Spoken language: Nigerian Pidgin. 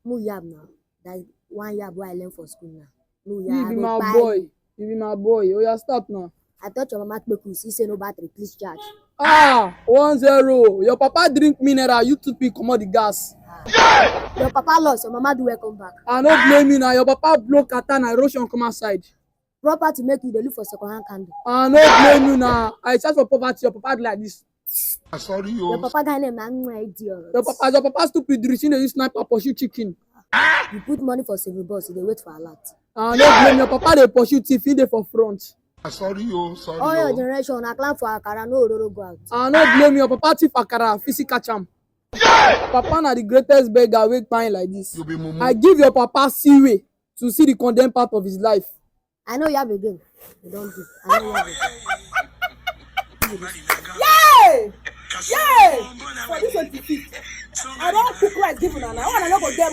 Mu yab now. That 1 year boy I learn for school now. Mu You yab. be my boy. You be my boy. Oh, yeah, start now. I thought your mama make you see say no battery, please charge. 1-0. Your papa drink mineral, you two pick comot the gas. Your papa lost, your mama do welcome back. I no blame you now. Your papa blow katana, erosion come outside. Proper to make you dey look for second-hand candle. I no blame you now. I search for poverty. Your papa do like this. Sorry, Your papa guy name na idiot. Your papa stupid. Reaching the sniper pursue chicken. You put money for saving boss, you dey wait for alert. I no blame your papa. Dey pursue thief. He dey for front. sorry. All your generation na clan for akara, no ororo go out. I no blame your papa thief akara. Physical catch am. Papa na the greatest beggar wey kpai like this. I give your papa seaway to see the condemned part of his life. I know you have again. You don't do. I know you have again. Yay! Yay! For this 25th, I don't cook rice give una. I wanna know go get